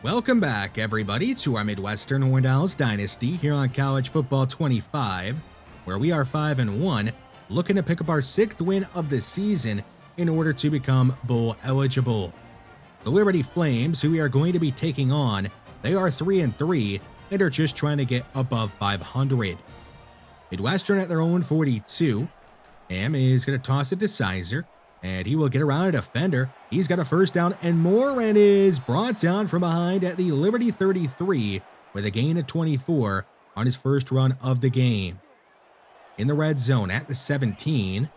Welcome back, everybody, to our Midwestern Horned Owls Dynasty here on College Football 25, where we are 5-1, looking to pick up our 6th win of the season in order to become bowl eligible. The Liberty Flames, who we are going to be taking on, they are 3-3 and are just trying to get above 500. Midwestern at their own 42. Ham is going to toss it to Sizer, and he will get around a defender. He's got a first down and more, and is brought down from behind at the Liberty 33 with a gain of 24 on his first run of the game. In the red zone at the 17,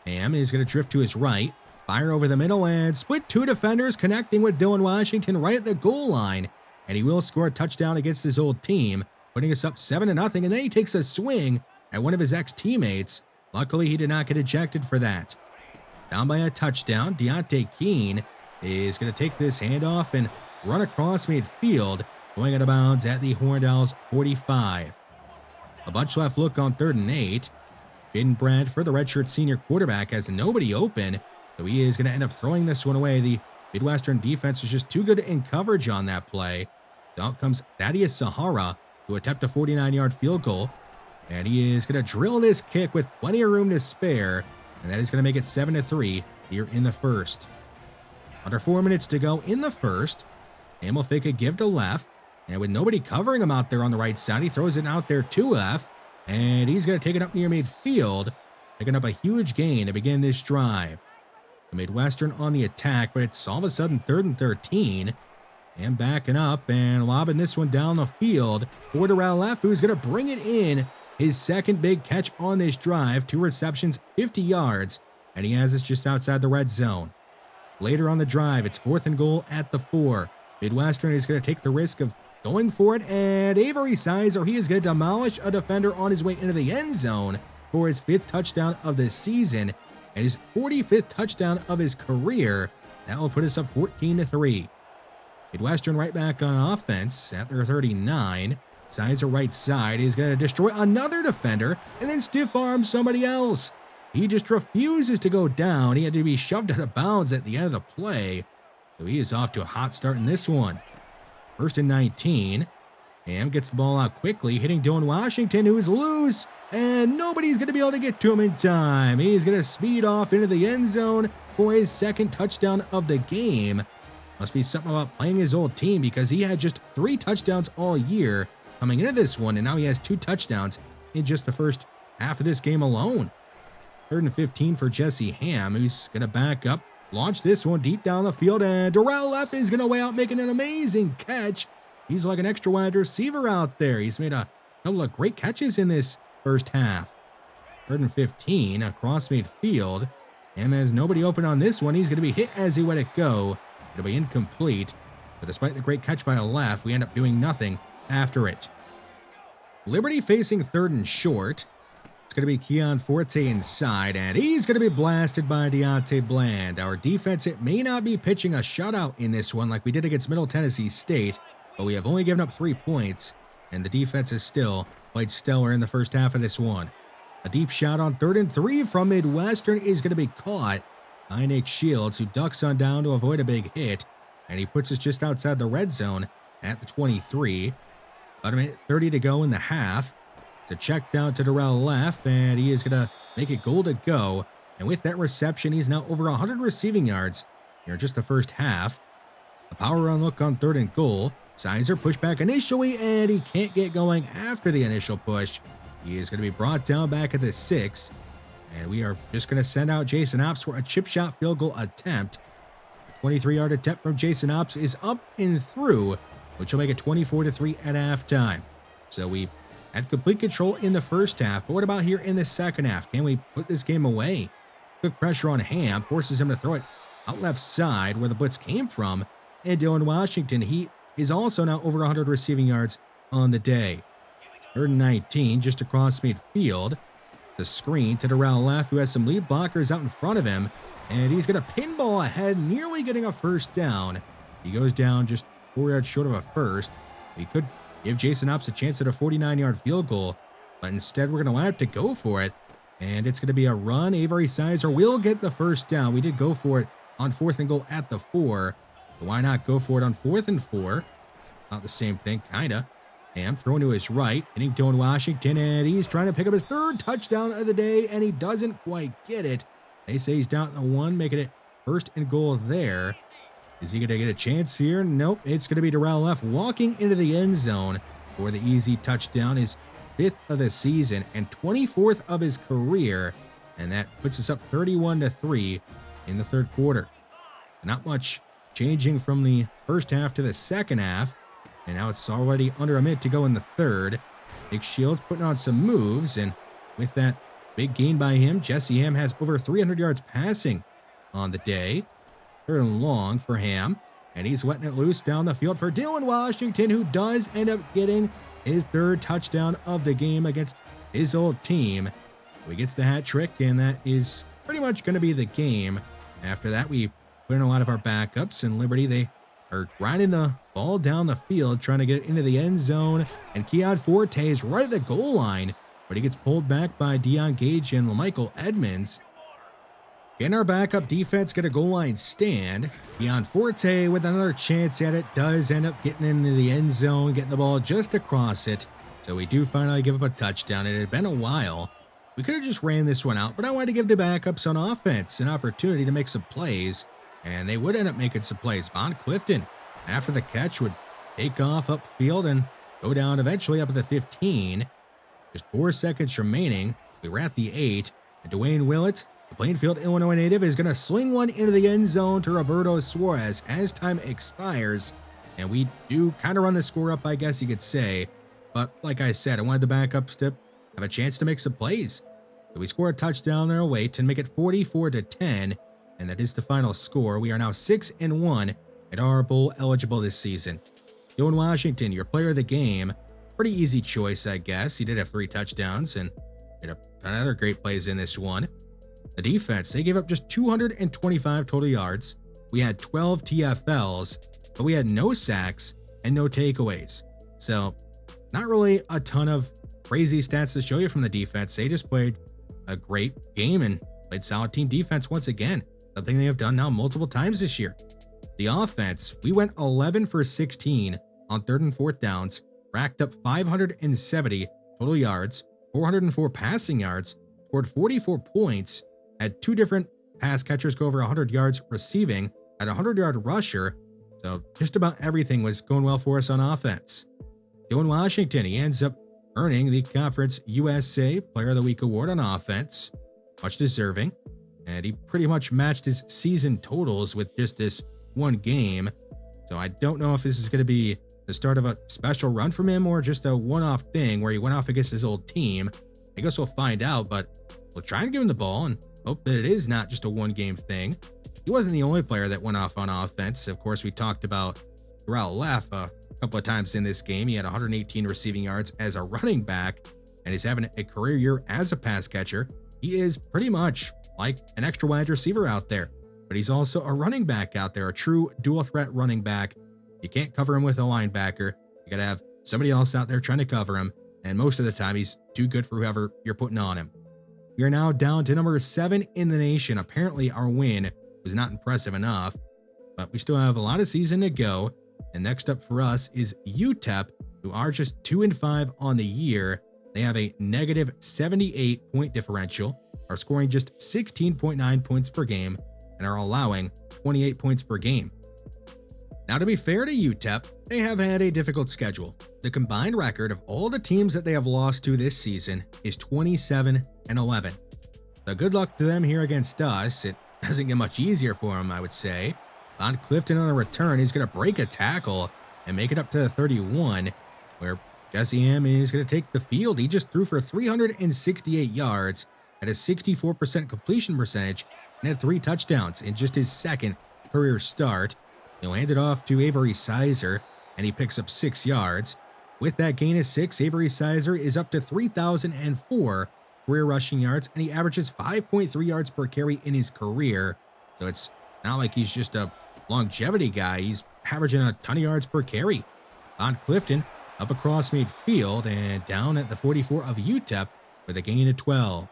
Ham is going to drift to his right, fire over the middle, and split two defenders connecting with Dylan Washington right at the goal line, and he will score a touchdown against his old team, putting us up 7-0, and then he takes a swing at one of his ex-teammates. Luckily, he did not get ejected for that. Down by a touchdown, Deontay Keene is going to take this handoff and run across midfield, going out of bounds at the Horned Owls 45. A bunch left look on 3rd and 8. Jaden Bradford, the redshirt senior quarterback, has nobody open, so he is going to end up throwing this one away. The Midwestern defense is just too good in coverage on that play. So out comes Thaddeus Sahara to attempt a 49-yard field goal, and he is going to drill this kick with plenty of room to spare, and that is going to make it 7-3 here in the first. Under 4 minutes to go in the first, and will fake a give to left, and with nobody covering him out there on the right side, he throws it out there to left, and he's going to take it up near midfield, picking up a huge gain to begin this drive. The Midwestern on the attack, but it's all of a sudden 3rd and 13, and backing up and lobbing this one down the field for Darrell Leff, who's going to bring it in. His second big catch on this drive, 2 receptions, 50 yards, and he has us just outside the red zone. Later on the drive, it's 4th and goal at the 4. Midwestern is going to take the risk of going for it, and Avery Sizer, he is going to demolish a defender on his way into the end zone for his 5th touchdown of the season and his 45th touchdown of his career. That will put us up 14-3. Midwestern right back on offense at their 39. Sizer right side is going to destroy another defender and then stiff arm somebody else. He just refuses to go down. He had to be shoved out of bounds at the end of the play. So he is off to a hot start in this one. 1st and 19. Ham gets the ball out quickly, hitting Dylan Washington, who is loose, and nobody's going to be able to get to him in time. He's going to speed off into the end zone for his 2nd touchdown of the game. Must be something about playing his old team, because he had just 3 touchdowns all year coming into this one, and now he has 2 touchdowns in just the first half of this game alone. 3rd and 15 for Jesse Ham, who's going to back up, launch this one deep down the field, and Darrell Leff is going to way out, making an amazing catch. He's like an extra wide receiver out there. He's made a couple of great catches in this first half. 3rd and 15 across midfield. Ham has nobody open on this one. He's going to be hit as he let it go. It'll be incomplete, but despite the great catch by Leff, we end up doing nothing after it. Liberty facing 3rd and short. It's going to be Keon Forte inside, and he's going to be blasted by Deontay Bland. Our defense, it may not be pitching a shutout in this one like we did against Middle Tennessee State, but we have only given up 3 points, and the defense is still played stellar in the first half of this one. A deep shot on 3rd and 3 from Midwestern is going to be caught by Nick Shields, who ducks on down to avoid a big hit, and he puts us just outside the red zone at the 23. About a minute 30 to go in the half. To check down to Darrell Leff, and he is going to make it goal to go. And with that reception, he's now over 100 receiving yards here in just the first half. A power run look on 3rd and goal. Sizer pushed back initially, and he can't get going after the initial push. He is going to be brought down back at the 6. And we are just going to send out Jason Ops for a chip shot field goal attempt. A 23-yard attempt from Jason Ops is up and through, which will make it 24-3 at halftime. So we had complete control in the first half, but what about here in the second half? Can we put this game away? Quick pressure on Ham, forces him to throw it out left side where the blitz came from, and Dylan Washington, he is also now over 100 receiving yards on the day. 3rd and 19, just across midfield. The screen to Darrell Leff, who has some lead blockers out in front of him, and he's going to pinball ahead, nearly getting a first down. He goes down just 4 yards short of a first. He could give Jason Ops a chance at a 49-yard field goal, but instead we're going to line up to go for it, and it's going to be a run. Avery Sizer will get the first down. We did go for it on 4th and goal at the 4, so why not go for it on 4th and 4? Not the same thing, kinda. Ham throwing to his right, hitting Deion Washington, and he's trying to pick up his third touchdown of the day, and he doesn't quite get it. They say he's down at the 1, making it first and goal there. Is he going to get a chance here? Nope. It's going to be Darrell Left walking into the end zone for the easy touchdown, his 5th of the season and 24th of his career, and that puts us up 31-3 in the third quarter. Not much changing from the first half to the second half. And now it's already under a minute to go in the third. Nick Shields putting on some moves, and with that big gain by him, Jesse Ham has over 300 yards passing on the day. Third and long for Ham, and he's letting it loose down the field for Deion Washington, who does end up getting his 3rd touchdown of the game against his old team. So he gets the hat trick, and that is pretty much going to be the game. After that, we put in a lot of our backups, and Liberty, they are grinding the ball down the field, trying to get it into the end zone, and Keon Forte is right at the goal line, but he gets pulled back by Deion Gage and LaMichael Edmonds. Getting our backup defense get a goal line stand. Keon Forte with another chance at it does end up getting into the end zone, getting the ball just across it. So we do finally give up a touchdown. It had been a while. We could have just ran this one out, but I wanted to give the backups on offense an opportunity to make some plays, and they would end up making some plays. Von Clifton, after the catch, would take off upfield and go down eventually up at the 15. Just 4 seconds remaining. We were at the 8, and Dwayne Willett, the Plainfield, Illinois native, is going to sling one into the end zone to Roberto Suarez as time expires. And we do kind of run the score up, I guess you could say. But like I said, I wanted the backups to have a chance to make some plays. So we score a touchdown there late and make it 44-10. And that is the final score. We are now 6-1 and are bowl eligible this season. Deion Washington, your player of the game. Pretty easy choice, I guess. He did have 3 touchdowns and made a ton of other great plays in this one. The defense, they gave up just 225 total yards. We had 12 TFLs, but we had no sacks and no takeaways. So not really a ton of crazy stats to show you from the defense. They just played a great game and played solid team defense once again. Something they have done now multiple times this year. The offense, we went 11 for 16 on 3rd and 4th downs, racked up 570 total yards, 404 passing yards, scored 44 points, had 2 different pass catchers go over 100 yards receiving, had a 100-yard rusher. So just about everything was going well for us on offense. Deion Washington, he ends up earning the Conference USA Player of the Week award on offense. Much deserving. And he pretty much matched his season totals with just this one game. So I don't know if this is going to be the start of a special run from him or just a one-off thing where he went off against his old team. I guess we'll find out, but we'll try and give him the ball and hope that it is not just a one-game thing. He wasn't the only player that went off on offense. Of course, we talked about Darrell Left a couple of times in this game. He had 118 receiving yards as a running back, and he's having a career year as a pass catcher. He is pretty much like an extra wide receiver out there, but he's also a running back out there, a true dual threat running back. You can't cover him with a linebacker. You got to have somebody else out there trying to cover him, and most of the time he's too good for whoever you're putting on him. We are now down to number 7 in the nation. Apparently our win was not impressive enough, but we still have a lot of season to go. And next up for us is UTEP, who are just 2-5 on the year. They have a negative 78 point differential, are scoring just 16.9 points per game, and are allowing 28 points per game. Now, to be fair to UTEP, they have had a difficult schedule. The combined record of all the teams that they have lost to this season is 27-11. So good luck to them here against us. It doesn't get much easier for them, I would say. Von Clifton on the return, he's going to break a tackle and make it up to the 31, where Jesse Ham is going to take the field. He just threw for 368 yards at a 64% completion percentage and had 3 touchdowns in just his second career start. He'll hand it off to Avery Sizer, and he picks up 6 yards. With that gain of 6, Avery Sizer is up to 3,004 career rushing yards, and he averages 5.3 yards per carry in his career. So it's not like he's just a longevity guy. He's averaging a ton of yards per carry. Von Clifton up across midfield and down at the 44 of UTEP with a gain of 12.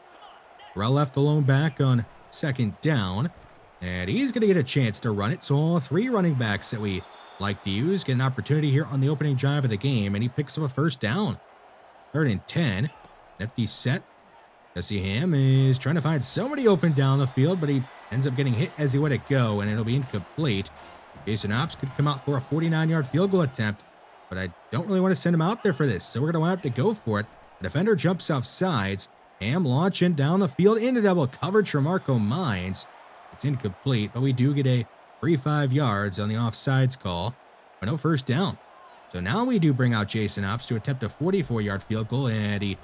Terrell left alone back on 2nd down, and he's going to get a chance to run it. So all 3 running backs that we like to use. Get an opportunity here on the opening drive of the game, and he picks up a first down. 3rd and 10. Empty set. Jesse Ham is trying to find somebody open down the field, but he ends up getting hit as he let it go, and it'll be incomplete. Jason Ops could come out for a 49-yard field goal attempt, but I don't really want to send him out there for this, so we're going to have to go for it. The defender jumps off sides. Ham launching down the field into double coverage for Marco Mines. It's incomplete, but we do get a free 5 yards on the offsides call, but no first down. So now we do bring out Jason Ops to attempt a 44-yard field goal, and he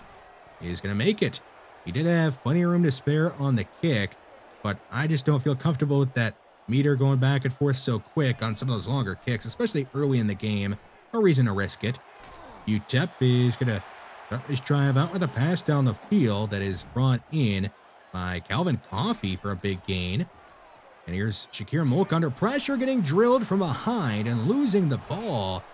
is going to make it. He did have plenty of room to spare on the kick, but I just don't feel comfortable with that meter going back and forth so quick on some of those longer kicks, especially early in the game. No reason to risk it. UTEP is going to start this drive out with a pass down the field that is brought in by Calvin Coffey for a big gain. And here's Shakir Mulk under pressure, getting drilled from behind and losing the ball.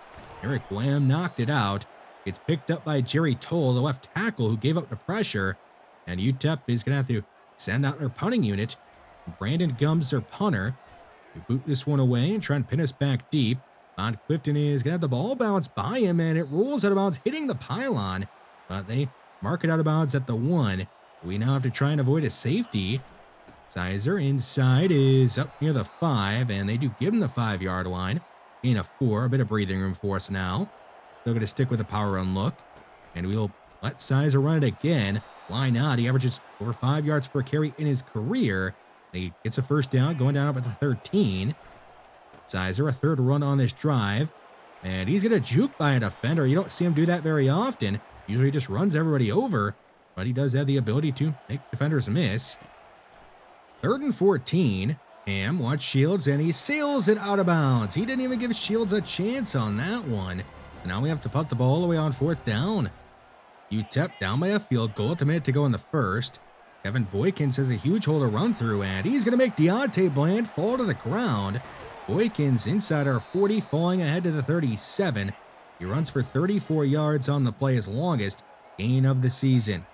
Eric Wham knocked it out. It's picked up by Jerry Toll, the left tackle, who gave up the pressure. And UTEP is going to have to send out their punting unit. Brandon Gums, their punter, to boot this one away and try and pin us back deep. Bond Clifton is going to have the ball bounce by him, and it rolls out of bounds, hitting the pylon. But they mark it out of bounds at the 1. We now have to try and avoid a safety. Sizer inside is up near the 5, and they do give him the 5-yard line. Gain of 4, a bit of breathing room for us now. Still going to stick with the power run look. And we'll let Sizer run it again. Why not? He averages over 5 yards per carry in his career. And he gets a first down, going down up at the 13. Sizer, a 3rd run on this drive. And he's going to juke by a defender. You don't see him do that very often. Usually just runs everybody over. But he does have the ability to make defenders miss. 3rd and 14. Ham watch Shields, and he sails it out of bounds. He didn't even give Shields a chance on that one. And now we have to punt the ball all the way on 4th down. UTEP down by a field goal with a minute to go in the 1st. Kevin Boykins has a huge hole to run through, and he's going to make Deontay Bland fall to the ground. Boykins inside our 40, falling ahead to the 37. He runs for 34 yards on the play, his longest gain of the season.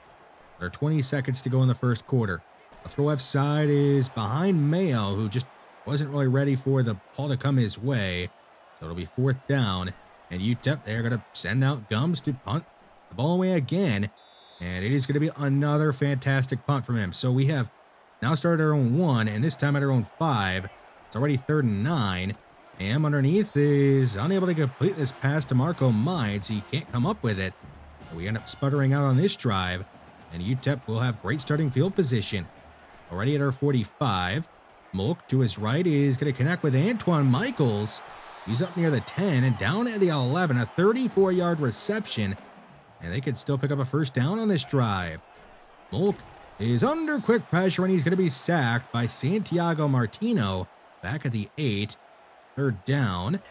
There are 20 seconds to go in the 1st quarter. The throw left side is behind Mayo, who just wasn't really ready for the ball to come his way. So it'll be 4th down, and UTEP, they're going to send out Gums to punt the ball away again, and it is going to be another fantastic punt from him. So we have now started our own 1, and this time at our own 5. It's already 3rd and 9. Ham underneath is unable to complete this pass to Marco Mines. He can't come up with it. We end up sputtering out on this drive, and UTEP will have great starting field position. Already at our 45. Mulk to his right is going to connect with Antoine Michaels. He's up near the 10 and down at the 11, a 34-yard reception. And they could still pick up a first down on this drive. Mulk is under quick pressure, and he's going to be sacked by Santiago Martino back at the 8. 3rd down.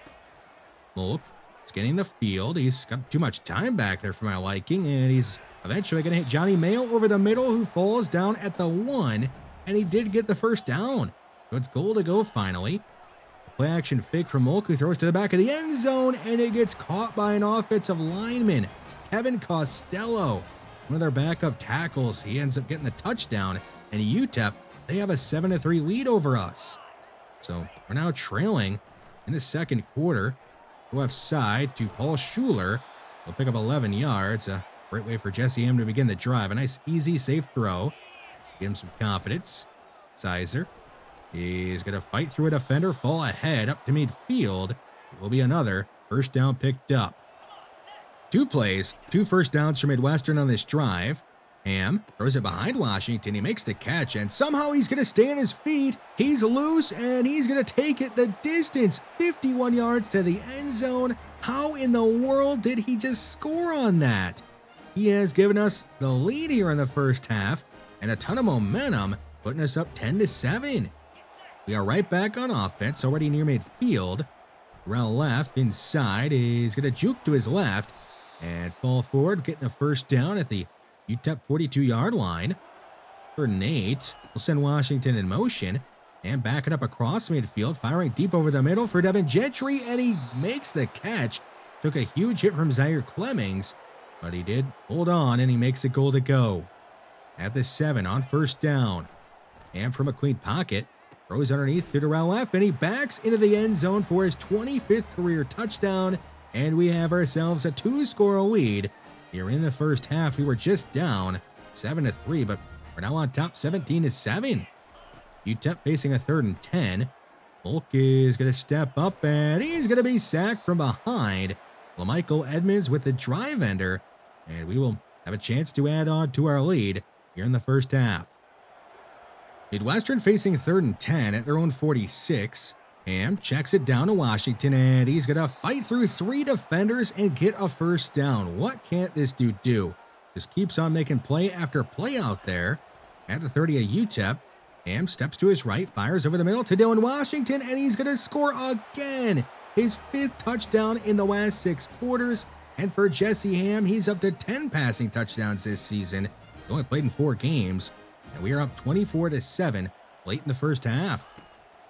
Mulk is getting the field. He's got too much time back there for my liking, and he's eventually going to hit Johnny Mayo over the middle, who falls down at the 1, and he did get the first down. So it's goal to go finally. Play action fake from Mulk, who throws to the back of the end zone, and it gets caught by an offensive lineman, Kevin Costello, one of their backup tackles. He ends up getting the touchdown, and UTEP, they have a 7-3 lead over us. So we're now trailing in the 2nd quarter. Left side to Paul Schuler. He'll pick up 11 yards. A great way for Jesse Ham to begin the drive. A nice, easy, safe throw. Give him some confidence. Sizer is going to fight through a defender, fall ahead up to midfield. It will be another first down picked up. 2 plays, 2 first downs for Midwestern on this drive. Ham throws it behind Washington. He makes the catch, and somehow he's going to stay on his feet. He's loose, and he's going to take it the distance, 51 yards to the end zone. How in the world did he just score on that? He has given us the lead here in the first half, and a ton of momentum, putting us up 10-7. We are right back on offense, already near midfield. Around left, inside, is going to juke to his left, and fall forward, getting a first down at the UTEP 42-yard line. 3rd and 8. We'll send Washington in motion. And backing up across midfield, firing deep over the middle for Devin Gentry, and he makes the catch. Took a huge hit from Zaire Clemmings, but he did hold on, and he makes a goal to go. At the 7 on first down. And from a clean pocket, throws underneath to Darrell F, and he backs into the end zone for his 25th career touchdown, and we have ourselves a 2-score lead. Here in the first half, we were just down 7-3, but we're now on top 17-7. UTEP facing a 3rd and 10. Volk is going to step up, and he's going to be sacked from behind. LaMichael Edmonds with the drive ender, and we will have a chance to add on to our lead here in the first half. Midwestern facing 3rd and 10 at their own 46. Ham checks it down to Washington, and he's going to fight through 3 defenders and get a first down. What can't this dude do? Just keeps on making play after play out there. At the 30 of UTEP, Ham steps to his right, fires over the middle to Dylan Washington, and he's going to score again. His 5th touchdown in the last 6 quarters. And for Jesse Ham, he's up to 10 passing touchdowns this season. He only played in 4 games. And we are up 24-7 late in the first half.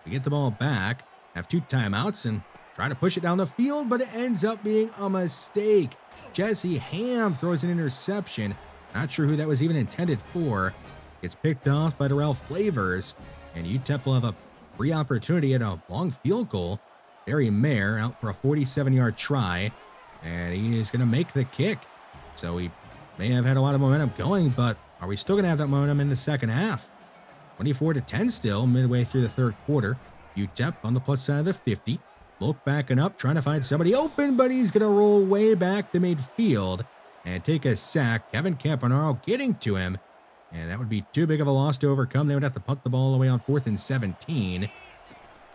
We get the ball back, have 2 timeouts, and try to push it down the field, but it ends up being a mistake. Jesse Ham throws an interception. Not sure who that was even intended for. Gets picked off by Darrell Flavors, and UTEP will have a free opportunity at a long field goal. Barry Mayer out for a 47-yard try, and he is going to make the kick. So he may have had a lot of momentum going, but are we still going to have that momentum in the second half? 24-10 still, midway through the 3rd quarter. UTEP on the plus side of the 50. Volk backing up, trying to find somebody open, but he's going to roll way back to midfield and take a sack. Kevin Campanaro getting to him, and that would be too big of a loss to overcome. They would have to punt the ball away on 4th and 17.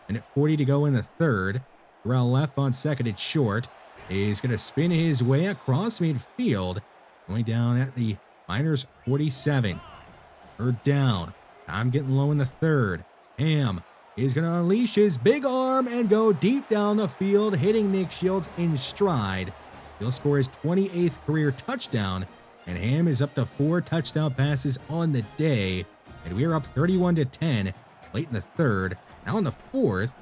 And at 40 to go in the 3rd. Darrell left on 2nd and short. He's going to spin his way across midfield, going down at the Miners 47. 3rd down. Time getting low in the 3rd. Ham is going to unleash his big arm and go deep down the field, hitting Nick Shields in stride. He'll score his 28th career touchdown, and Ham is up to 4 touchdown passes on the day. And we are up 31-10 late in the 3rd. Now in the 4th,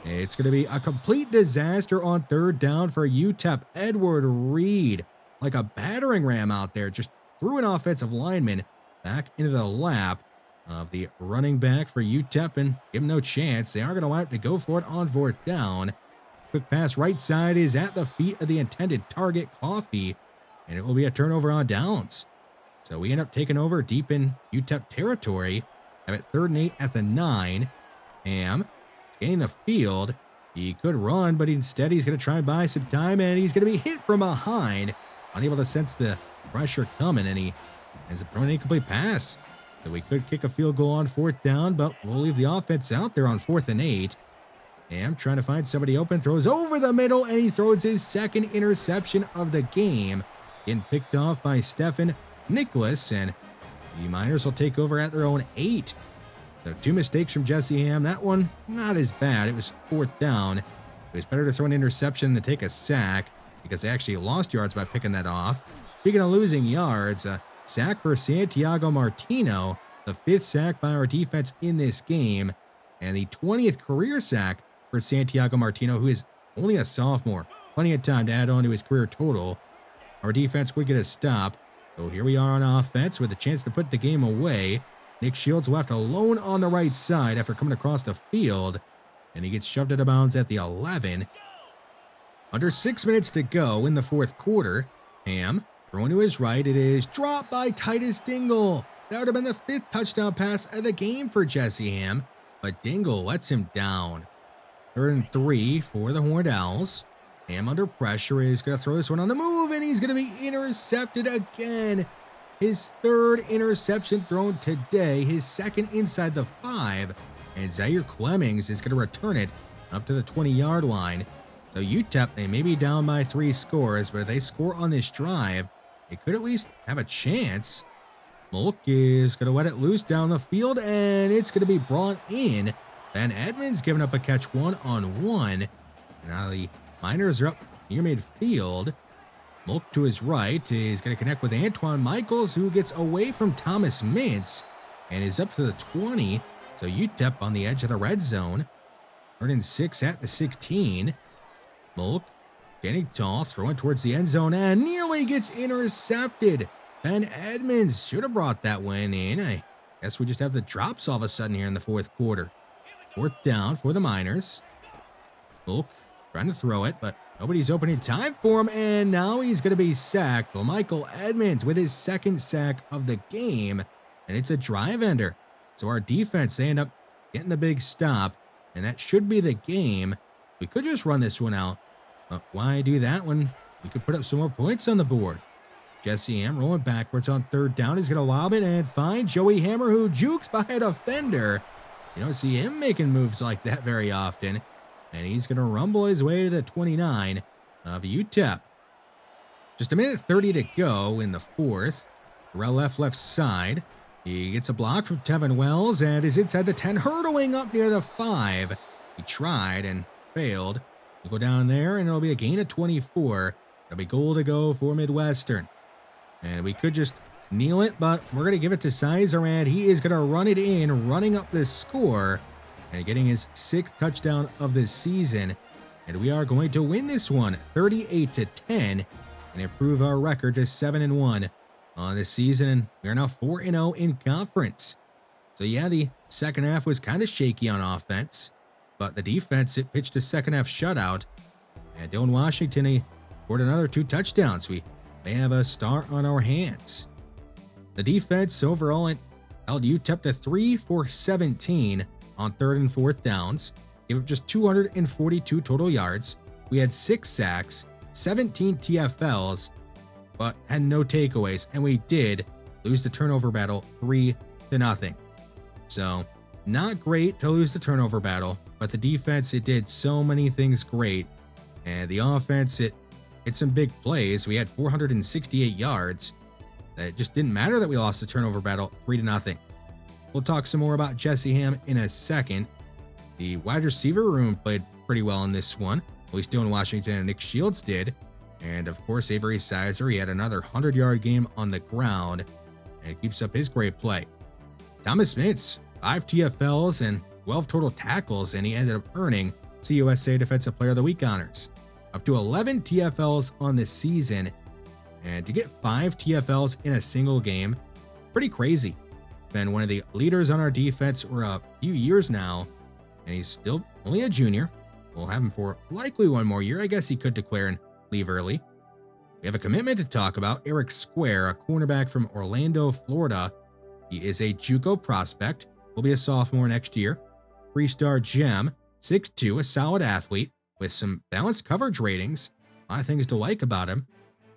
it's going to be a complete disaster on 3rd down for UTEP. Edward Reed, like a battering ram out there, just threw an offensive lineman back into the lap of the running back for UTEP and give him no chance. They are going to want to go for it on 4th down. Quick pass right side is at the feet of the intended target, Coffee, and it will be a turnover on downs. So we end up taking over deep in UTEP territory. Have it 3rd and 8 at the 9. Ham is gaining the field. He could run, but instead he's going to try and buy some time, and he's going to be hit from behind. Unable to sense the pressure coming, and he has a thrown incomplete pass. So we could kick a field goal on 4th down, but we'll leave the offense out there on 4th and 8. Ham trying to find somebody open, throws over the middle, and he throws his 2nd interception of the game. Getting picked off by Stephen Nicholas, and the Miners will take over at their own 8. So 2 mistakes from Jesse Ham. That one, not as bad. It was 4th down. It was better to throw an interception than take a sack, because they actually lost yards by picking that off. Speaking of losing yards, sack for Santiago Martino, the 5th sack by our defense in this game, and the 20th career sack for Santiago Martino, who is only a sophomore. Plenty of time to add on to his career total. Our defense would get a stop, so here we are on offense with a chance to put the game away. Nick Shields left alone on the right side after coming across the field, and he gets shoved out of bounds at the 11. Under 6 minutes to go in the 4th quarter. Ham throwing to his right. It is dropped by Titus Dingle. That would have been the 5th touchdown pass of the game for Jesse Ham, but Dingle lets him down. 3rd and 3 for the Horned Owls. Ham under pressure is going to throw this one on the move, and he's going to be intercepted again. His 3rd interception thrown today, his 2nd inside the 5, and Zaire Clemmings is going to return it up to the 20-yard line. So UTEP, they may be down by 3 scores, but if they score on this drive, it could at least have a chance. Mulk is going to let it loose down the field, and it's going to be brought in. Ben Edmonds giving up a catch 1-on-1. Now the Miners are up near midfield. Mulk to his right is going to connect with Antoine Michaels, who gets away from Thomas Mintz and is up to the 20. So UTEP on the edge of the red zone. 3rd and 6 at the 16. Mulk standing tall, throwing towards the end zone, and nearly gets intercepted. Ben Edmonds should have brought that one in. I guess we just have the drops all of a sudden here in the 4th quarter. 4th down for the Miners. Volk trying to throw it, but nobody's opening time for him, and now he's going to be sacked. Well, Michael Edmonds with his 2nd sack of the game, and it's a drive ender. So our defense, they end up getting the big stop, and that should be the game. We could just run this one out, but why do that when we could put up some more points on the board? Jesse Ham rolling backwards on 3rd down. He's going to lob it and find Joey Hammer, who jukes by a defender. You don't see him making moves like that very often. And he's going to rumble his way to the 29 of UTEP. Just a minute 30 to go in the 4th. Terrell left side. He gets a block from Tevin Wells and is inside the 10, hurdling up near the 5. He tried and failed. He'll go down there, and it'll be a gain of 24. It'll be goal to go for Midwestern. And we could just kneel it, but we're going to give it to Sizer, and he is going to run it in, running up the score and getting his 6th touchdown of the season. And we are going to win this one 38-10 and improve our record to 7-1 on this season. And we are now 4-0 in conference. So yeah, the second half was kind of shaky on offense, but the defense, it pitched a second half shutout. And Dylan Washington, he scored another 2 touchdowns. We may have a star on our hands. The defense overall, it held UTEP to 3 for 17 on 3rd and 4th downs, gave up just 242 total yards. We had 6 sacks, 17 TFLs, but had no takeaways, and we did lose the turnover battle 3-0. So, not great to lose the turnover battle, but the defense, it did so many things great, and the offense, it hit some big plays. We had 468 yards. It just didn't matter that we lost the turnover battle 3-0. We'll talk some more about Jesse Ham in a second. The wide receiver room played pretty well in this one. At least Dylan Washington and Nick Shields did. And of course, Avery Sizer, he had another 100-yard game on the ground and keeps up his great play. Thomas Mintz, 5 TFLs and 12 total tackles, and he ended up earning CUSA Defensive Player of the Week honors. Up to 11 TFLs on the season, and to get 5 TFLs in a single game, pretty crazy. Been one of the leaders on our defense for a few years now, and he's still only a junior. We'll have him for likely one more year. I guess he could declare and leave early. We have a commitment to talk about. Eric Square, a cornerback from Orlando, Florida. He is a JUCO prospect. Will be a sophomore next year. 3-star gem, 6'2", a solid athlete with some balanced coverage ratings. A lot of things to like about him.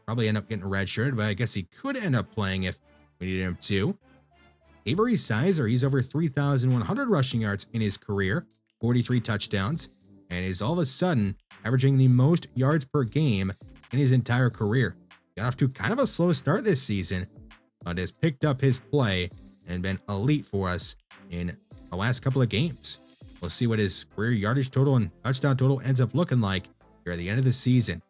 Probably end up getting redshirted, but I guess he could end up playing if we needed him to. Avery Sizer, he's over 3,100 rushing yards in his career, 43 touchdowns, and is all of a sudden averaging the most yards per game in his entire career. Got off to kind of a slow start this season, but has picked up his play and been elite for us in the last couple of games. We'll see what his career yardage total and touchdown total ends up looking like here at the end of the season.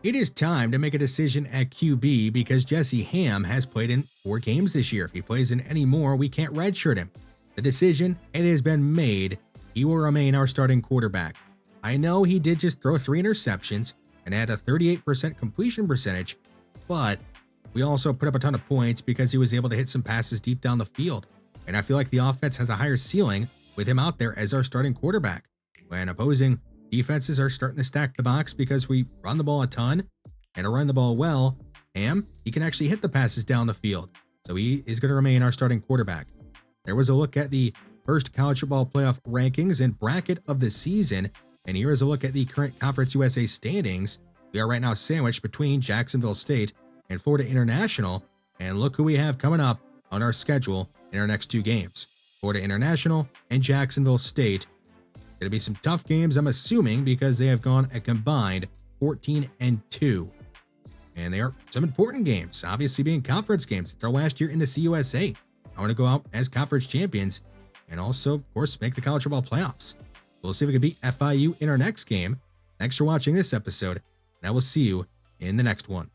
It is time to make a decision at QB because Jesse Ham has played in 4 games this year. If he plays in any more, we can't redshirt him. The decision, it has been made. He will remain our starting quarterback. I know he did just throw 3 interceptions and had a 38% completion percentage, but we also put up a ton of points because he was able to hit some passes deep down the field. And I feel like the offense has a higher ceiling with him out there as our starting quarterback. When opposing defenses are starting to stack the box because we run the ball a ton and to run the ball well, Ham, he can actually hit the passes down the field. So he is going to remain our starting quarterback. There was a look at the first college football playoff rankings and bracket of the season. And here is a look at the current Conference USA standings. We are right now sandwiched between Jacksonville State and Florida International. And look who we have coming up on our schedule in our next 2 games. Florida International and Jacksonville State. Going to be some tough games, I'm assuming, because they have gone a combined 14-2. And they are some important games, obviously being conference games. It's our last year in the CUSA. I want to go out as conference champions and also, of course, make the college football playoffs. We'll see if we can beat FIU in our next game. Thanks for watching this episode, and I will see you in the next one.